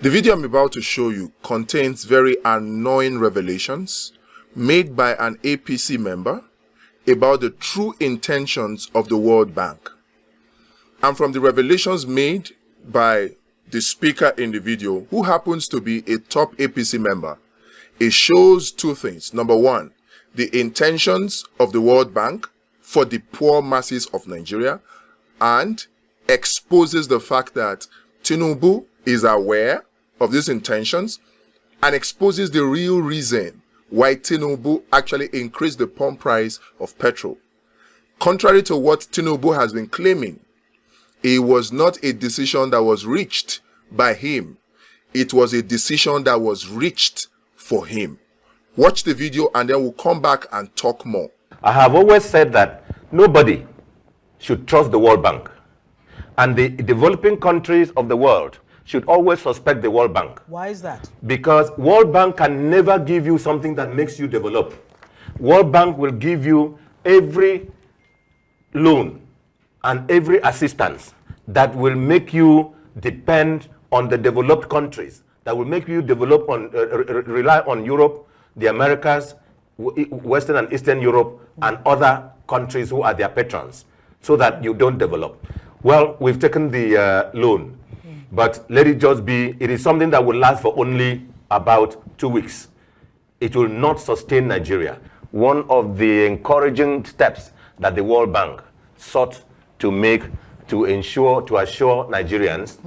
The video I'm about to show you contains very annoying revelations made by an APC member about the true intentions of the World Bank. And from the revelations made by the speaker in the video, who happens to be a top APC member, it shows two things. Number one, the intentions of the World Bank for the poor masses of Nigeria, and exposes the fact that Tinubu is aware of these intentions and exposes the real reason why Tinubu actually increased the pump price of petrol. Contrary to what Tinubu has been claiming, it was not a decision that was reached by him. It was a decision that was reached for him. Watch the video and then we'll come back and talk more. I have always said that nobody should trust the World Bank. And the developing countries of the world should always suspect the World Bank. Why is that? Because World Bank can never give you something that makes you develop. World Bank will give you every loan and every assistance that will make you depend on the developed countries, that will make you develop on rely on Europe, the Americas, Western and Eastern Europe, and other countries who are their patrons, so that you don't develop. Well, we've taken the loan, but let it just be, it is something that will last for only about 2 weeks. It will not sustain Nigeria. One of the encouraging steps that the World Bank sought to make to assure Nigerians,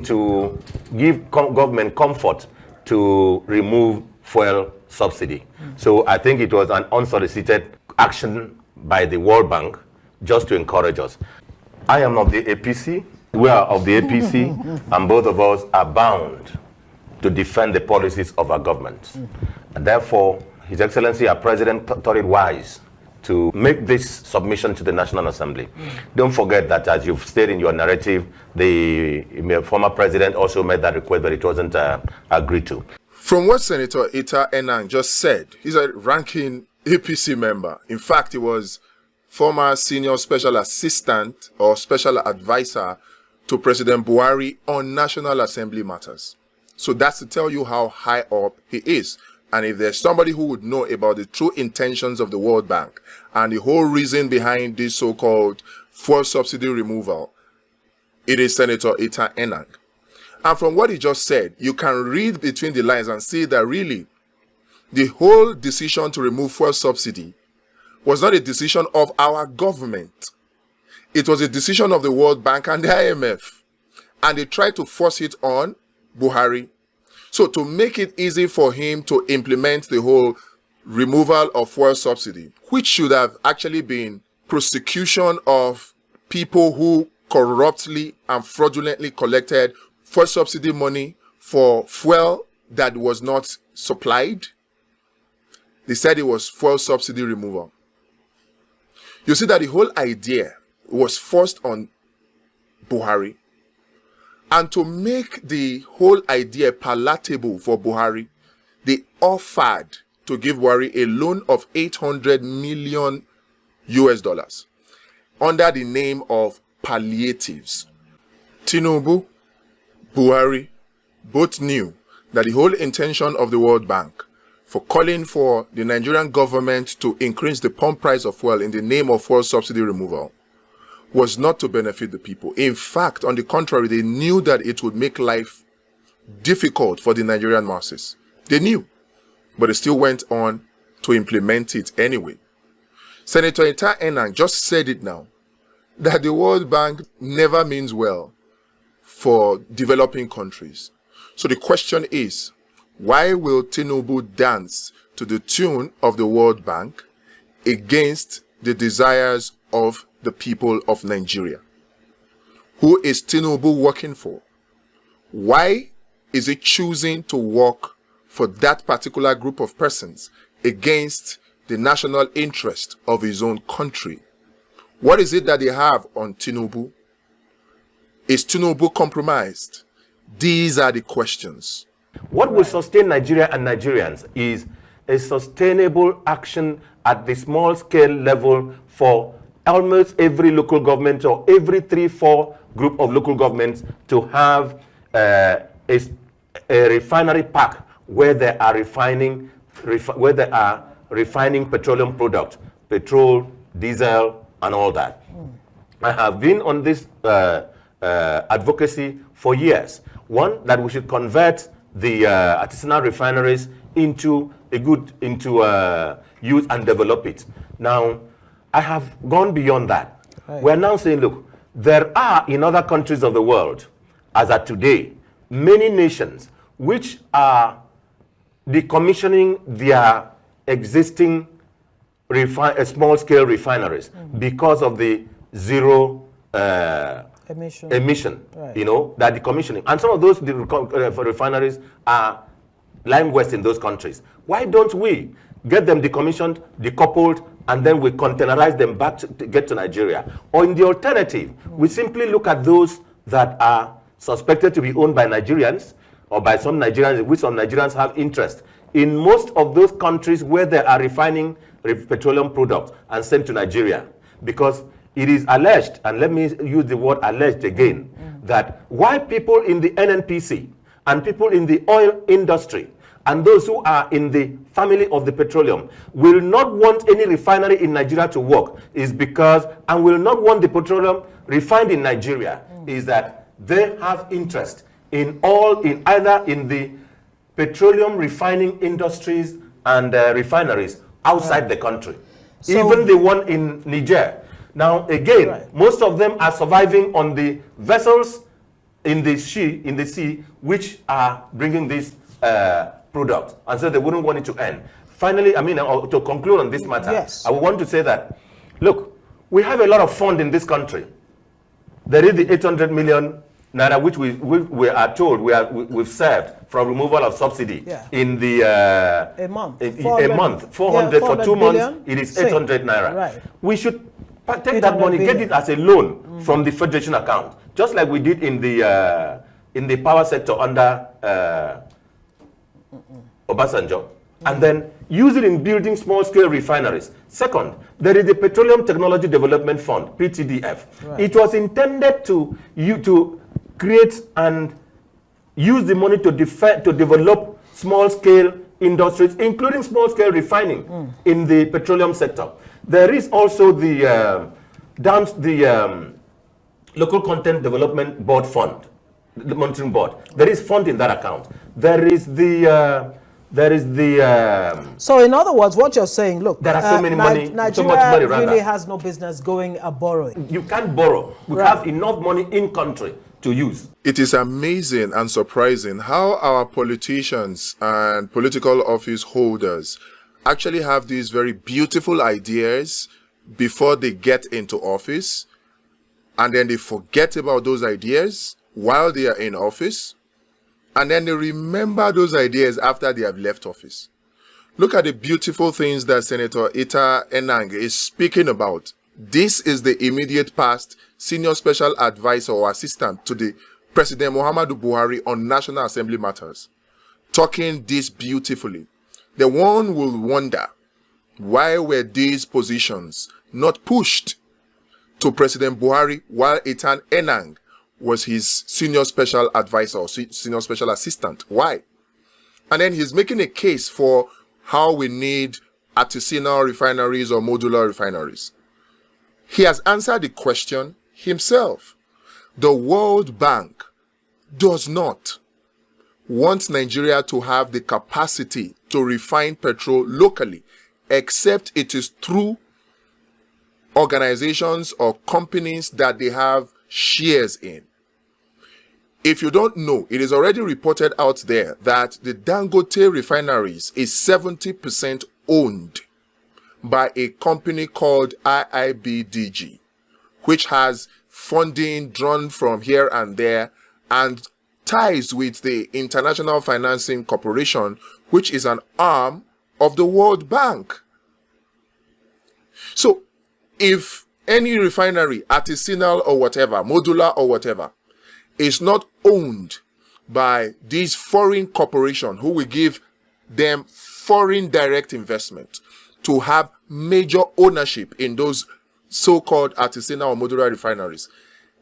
to give government comfort to remove fuel subsidy. So I think it was an unsolicited action by the World Bank just to encourage us. I am of the APC, we are of the APC, and both of us are bound to defend the policies of our government. And therefore, His Excellency, our President, thought it wise to make this submission to the National Assembly. Don't forget that, as you've stated in your narrative, the former president also made that request, but it wasn't agreed to. From what Senator Ita Enang just said, he's a ranking APC member. In fact, he was former senior special assistant or special advisor to President Buhari on National Assembly matters. So that's to tell you how high up he is. And if there's somebody who would know about the true intentions of the World Bank and the whole reason behind this so-called fuel subsidy removal, it is Senator Ita Enang. And from what he just said, you can read between the lines and see that really the whole decision to remove fuel subsidy was not a decision of our government. It was a decision of the World Bank and the IMF. And they tried to force it on Buhari. So to make it easy for him to implement the whole removal of fuel subsidy, which should have actually been prosecution of people who corruptly and fraudulently collected fuel subsidy money for fuel that was not supplied, they said it was fuel subsidy removal. You see that the whole idea was forced on Buhari. And to make the whole idea palatable for Buhari, they offered to give Warri a loan of $800 million US under the name of Palliatives. Tinubu, Buhari both knew that the whole intention of the World Bank for calling for the Nigerian government to increase the pump price of fuel in the name of fuel subsidy removal was not to benefit the people. In fact, on the contrary, they knew that it would make life difficult for the Nigerian masses. They knew, but they still went on to implement it anyway. Senator Ita Enang just said it now, that the World Bank never means well for developing countries. So the question is, why will Tinubu dance to the tune of the World Bank against the desires of the people of Nigeria? Who is Tinubu working for? Why is he choosing to work for that particular group of persons against the national interest of his own country? What is it that they have on Tinubu? Is Tinubu compromised? These are the questions. What will sustain Nigeria and Nigerians is a sustainable action at the small scale level for almost every local government or every 3-4 group of local governments to have a a refinery park where they are refining petroleum products, petrol, diesel, and all that. I have been on this advocacy for years. One, that we should convert the artisanal refineries into use and develop it. Now, I have gone beyond that. Right. We're now saying, look, there are in other countries of the world, as at today, many nations which are decommissioning their existing small-scale refineries because of the zero emission, right. That decommissioning. And some of those refineries are lying west in those countries. Why don't we get them decommissioned, decoupled, and then we containerize them back to get to Nigeria? Or in the alternative, we simply look at those that are suspected to be owned by Nigerians or by some Nigerians, which some Nigerians have interest in most of those countries where they are refining petroleum products and sent to Nigeria. Because it is alleged, and let me use the word alleged again, that why people in the NNPC and people in the oil industry and those who are in the family of the petroleum will not want any refinery in Nigeria to work is because, and will not want the petroleum refined in Nigeria, is that they have interest in either in the petroleum refining industries and refineries outside the country. So, even the one in Niger. Now, again, most of them are surviving on the vessels in the sea, which are bringing this product, and so they wouldn't want it to end. Finally, to conclude on this matter, I want to say that, look, we have a lot of fund in this country. There is the 800 million naira, which we are told we've saved from removal of subsidy in the a month, 400 for 2 months. It is 800 naira. Right. We should take that money, get it as a loan from the federation account, just like we did in the power sector under Obasanjo, and then use it in building small-scale refineries. Second, there is the Petroleum Technology Development Fund, PTDF. Right. It was intended to create and use the money to develop small-scale industries, including small-scale refining in the petroleum sector. There is also the Local Content Development Board Fund, the monitoring board. There is fund in that account. There is the so in other words, what you're saying, look, there are so many money, Nigeria so much money really has no business going borrowing. You can't borrow. We have enough money in country to use. It is amazing and surprising how our politicians and political office holders actually have these very beautiful ideas before they get into office, and then they forget about those ideas while they are in office, and then they remember those ideas after they have left office. Look at the beautiful things that Senator Ita Enang is speaking about. This is the immediate past senior special advisor or assistant to the President Muhammadu Buhari on National Assembly matters, talking this beautifully. The one will wonder, why were these positions not pushed to President Buhari while Ita Enang was his senior special advisor or senior special assistant? Why? And then he's making a case for how we need artisanal refineries or modular refineries. He has answered the question himself. The World Bank does not want Nigeria to have the capacity to refine petrol locally, except it is through organizations or companies that they have shares in. If you don't know, it is already reported out there that the Dangote refineries is 70% owned by a company called IIBDG, which has funding drawn from here and there and ties with the International Financing Corporation, which is an arm of the World Bank. So if any refinery, artisanal or whatever, modular or whatever, is not owned by these foreign corporations who will give them foreign direct investment to have major ownership in those so-called artisanal or modular refineries,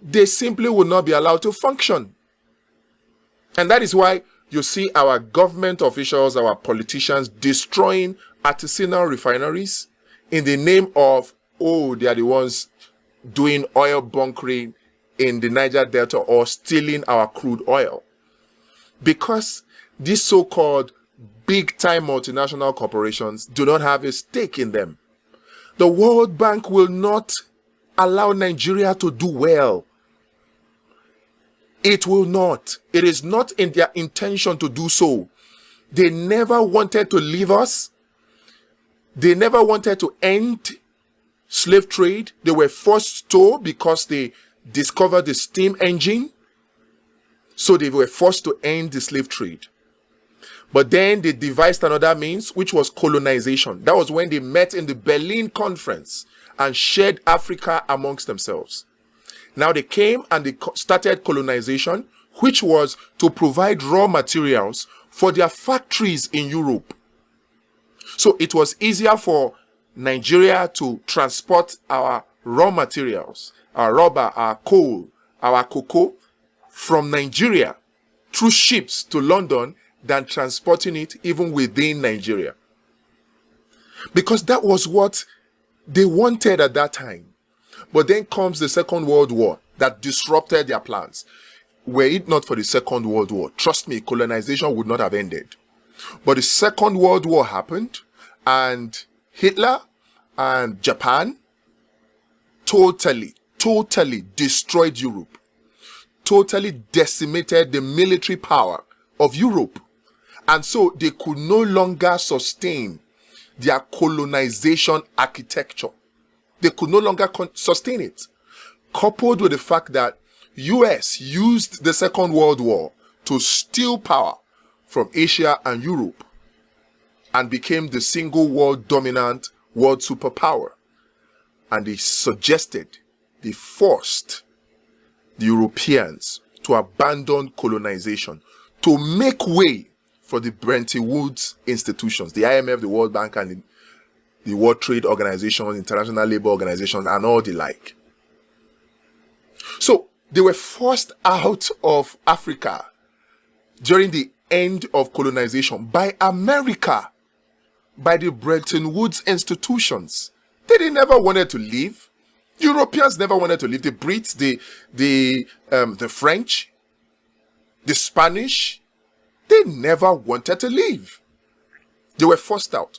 they simply will not be allowed to function. And that is why you see our government officials, our politicians destroying artisanal refineries in the name of, oh, they are the ones doing oil bunkering in the Niger Delta or stealing our crude oil. Because these so-called big-time multinational corporations do not have a stake in them. The World Bank will not allow Nigeria to do well. It will not. It is not in their intention to do so. They never wanted to leave us. They never wanted to end slave trade. They were forced to because they discovered the steam engine. So they were forced to end the slave trade. But then they devised another means, which was colonization. That was when they met in the Berlin Conference and shared Africa amongst themselves. Now they came and they started colonization, which was to provide raw materials for their factories in Europe. So it was easier for Nigeria to transport our raw materials, our rubber, our coal, our cocoa from Nigeria through ships to London than transporting it even within Nigeria. Because that was what they wanted at that time. But then comes the Second World War that disrupted their plans. Were it not for the Second World War, trust me, colonization would not have ended. But the Second World War happened, and Hitler and Japan totally destroyed Europe. Totally decimated the military power of Europe. And so they could no longer sustain their colonization architecture. They could no longer sustain it. Coupled with the fact that U.S. used the Second World War to steal power from Asia and Europe and became the single world dominant world superpower. And they forced the Europeans to abandon colonization to make way for the Bretton Woods institutions, the IMF, the World Bank, and the World Trade Organization, International Labour Organization, and all the like. So they were forced out of Africa during the end of colonization by America, by the Bretton Woods institutions. They never wanted to leave. Europeans never wanted to leave. The Brits, the French, the Spanish, they never wanted to leave. They were forced out.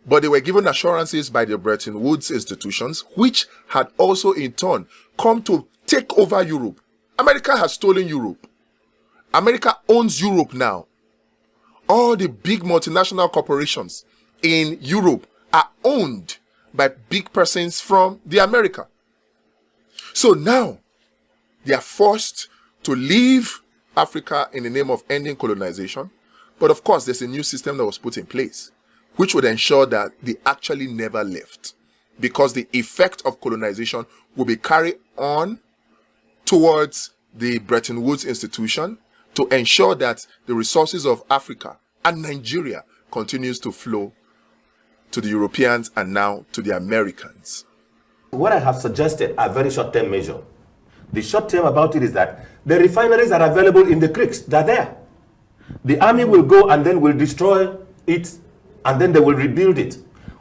But they were given assurances by the Bretton Woods institutions, which had also in turn come to take over Europe. America has stolen Europe. America owns Europe now. All the big multinational corporations in Europe are owned by big persons from the America. So now they are forced to leave Africa in the name of ending colonization. But of course, there's a new system that was put in place, which would ensure that they actually never left, because the effect of colonization will be carried on towards the Bretton Woods institution to ensure that the resources of Africa and Nigeria continues to flow to the Europeans and now to the Americans. What I have suggested are very short-term measures. The short term about it is that the refineries are available in the creeks. They're there. The army will go and then will destroy it, and then they will rebuild it.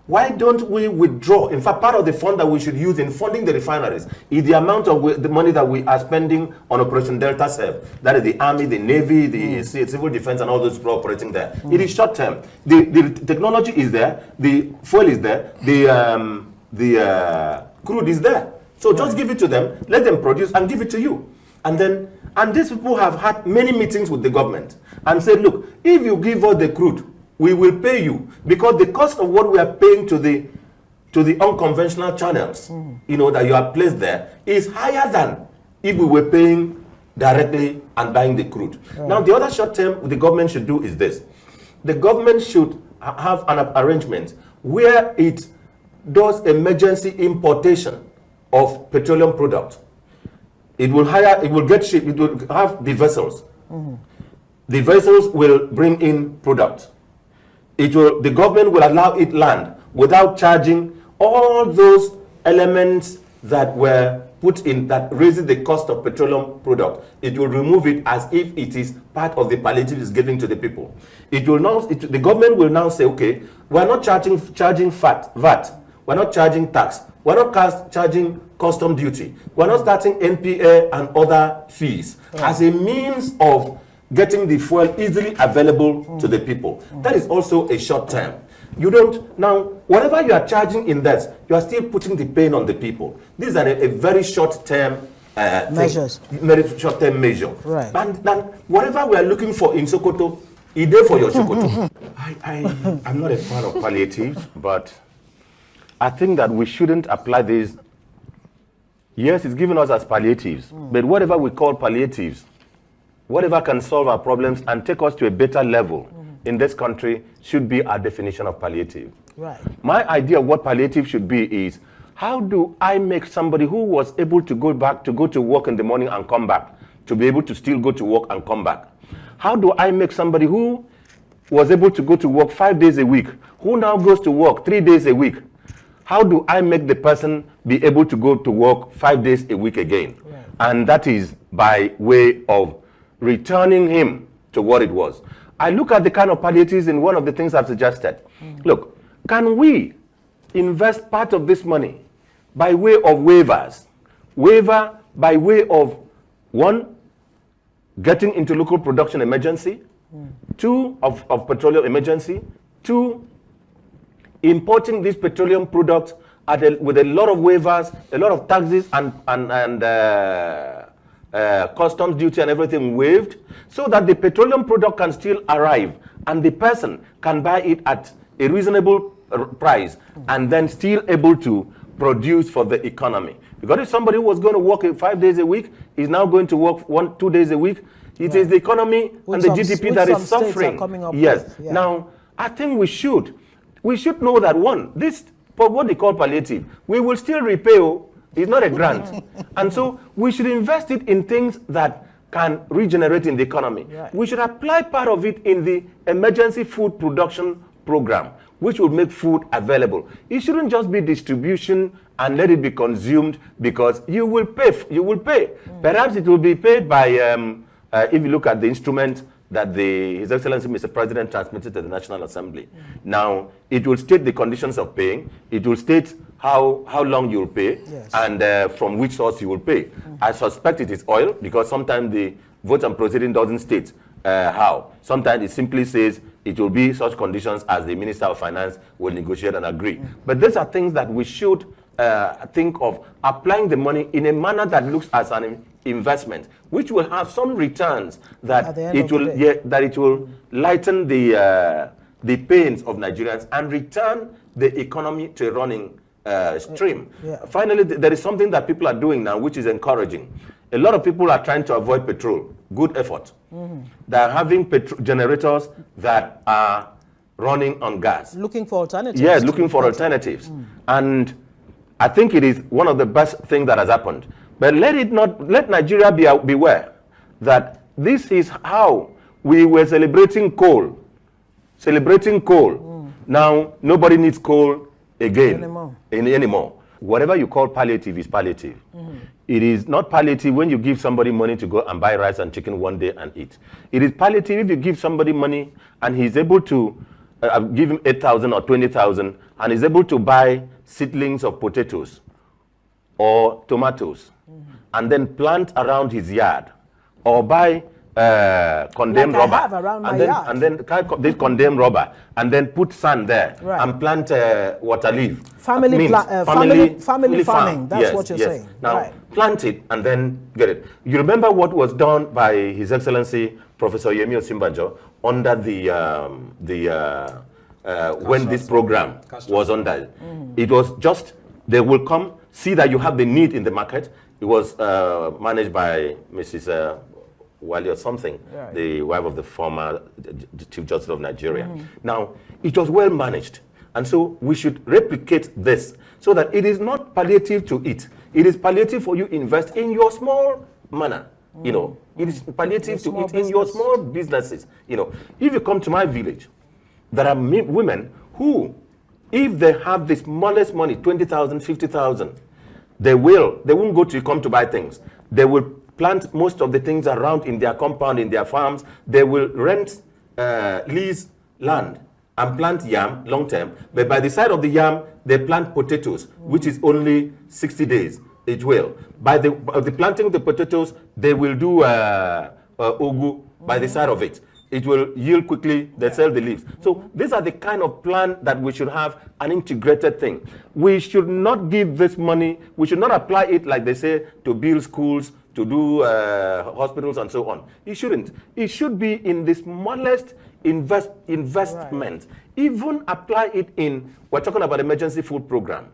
Why don't we withdraw? In fact, part of the fund that we should use in funding the refineries is the amount of the money that we are spending on Operation Delta Serve. That is the army, the navy, the civil defense, and all those people operating there. It is short term. The technology is there. The fuel is there. The crude is there. So just give it to them, let them produce, and give it to you. And these people have had many meetings with the government and said, look, if you give us the crude, we will pay you, because the cost of what we are paying to the unconventional channels, that you have placed there, is higher than if we were paying directly and buying the crude. Now, the other short term the government should do is this. The government should have an arrangement where it does emergency importation of petroleum products. It will get ship, it will have the vessels. The vessels will bring in products. The government will allow it land without charging all those elements that were put in that raises the cost of petroleum product. It will remove it as if it is part of the palliative is given to the people. It will now, the government will now say, okay, we're not charging VAT. We're not charging tax. We're not charging custom duty. We're not starting NPA and other fees as a means of getting the fuel easily available to the people. That is also a short term. You don't, now, whatever you are charging in that, you are still putting the pain on the people. These are a very short-term measures. Very short-term measure. Right. And whatever we are looking for in Sokoto, is there for your Sokoto. I'm not a fan of palliatives, but I think that we shouldn't apply this. Yes, it's given us as palliatives, but whatever we call palliatives, whatever can solve our problems and take us to a better level in this country should be our definition of palliative. Right. My idea of what palliative should be is, how do I make somebody who was able to go to work in the morning and come back, to be able to still go to work and come back? How do I make somebody who was able to go to work 5 days a week, who now goes to work 3 days a week, how do I make the person be able to go to work 5 days a week again? Right. And that is by way of returning him to what it was. I look at the kind of palliatives in one of the things I've suggested. Look, can we invest part of this money by way of waivers? Waiver by way of, one, getting into local production emergency, two, of petroleum emergency, two, importing these petroleum products with a lot of waivers, a lot of taxes and customs duty and everything waived, so that the petroleum product can still arrive and the person can buy it at a reasonable price and then still able to produce for the economy. Because if somebody who was going to work 5 days a week is now going to work 2 days a week, it is the economy and the GDP that is suffering. Yes. Yeah. Now, I think we should know that, one, this, what they call palliative, we will still repay. It's not a grant. And so we should invest it in things that can regenerate in the economy. Right. We should apply part of it in the emergency food production program, which will make food available. It shouldn't just be distribution and let it be consumed, because you will pay. Perhaps it will be paid by, if you look at the instrument that His Excellency Mr. President transmitted to the National Assembly. Now, it will state the conditions of paying. It will state how long you will pay, yes, and from which source you will pay. I suspect it is oil, because sometimes the vote and proceeding doesn't state how. Sometimes it simply says it will be such conditions as the Minister of Finance will negotiate and agree. But these are things that we should think of applying the money in a manner that looks as an investment, which will have some returns that it will lighten the pains of Nigerians and return the economy to a running stream. Finally, there is something that people are doing now which is encouraging. A lot of people are trying to avoid petrol. Good effort. They are having generators that are running on gas. Looking for alternatives. Yes, looking for alternatives. And I think it is one of the best things that has happened. But let Nigeria beware that this is how we were celebrating coal. Now, nobody needs coal again anymore. Whatever you call palliative is palliative. It is not palliative when you give somebody money to go and buy rice and chicken one day and eat. It is palliative if you give somebody money and he's able to give him 8,000 or 20,000 and is able to buy seedlings of potatoes or tomatoes and then plant around his yard, or buy condemned rubber and then this condemned rubber and then put sand there, right, and plant water leaf. Family farming. That's what you're saying. Now plant it and then get it. You remember what was done by His Excellency Professor Yemi Osinbajo under when this program was under. It was just, they will come, see that you have the need in the market. It was managed by Mrs. Wali or something, right, the wife of the former Chief Justice of Nigeria. Now, it was well managed. And so we should replicate this so that it is not palliative to it. It is palliative for you to invest in your small manner. You know, it is palliative to it in your small businesses. You know, if you come to my village, there are women who, if they have the smallest money, 20,000, 50,000, They won't go to come to buy things. They will plant most of the things around in their compound, in their farms. They will rent, lease land and plant yam long term. But by the side of the yam, they plant potatoes, which is only 60 days. It will. By the planting of the potatoes, they will do ugu by the side of it. It will yield quickly, they sell the leaves. So these are the kind of plan that we should have, an integrated thing. We should not give this money, we should not apply it like they say to build schools, to do hospitals and so on. It shouldn't. It should be in the smallest investment. Right. Even apply it in, we're talking about emergency food program.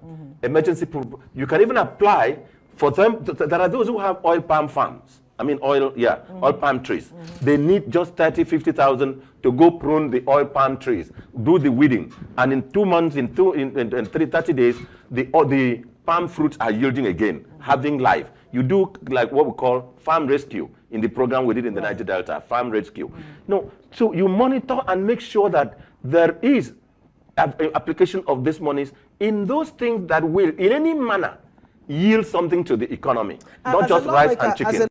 Emergency food, you can even apply for them. There are those who have oil palm farms. I mean oil palm trees. They need just 30,000-50,000 to go prune the oil palm trees, do the weeding, and in 2 months, in 30 days, the palm fruits are yielding again, having life. You do like what we call farm rescue in the program we did in the Niger Delta, farm rescue. No, so you monitor and make sure that there is application of these monies in those things that will, in any manner, yield something to the economy, not just rice and chicken.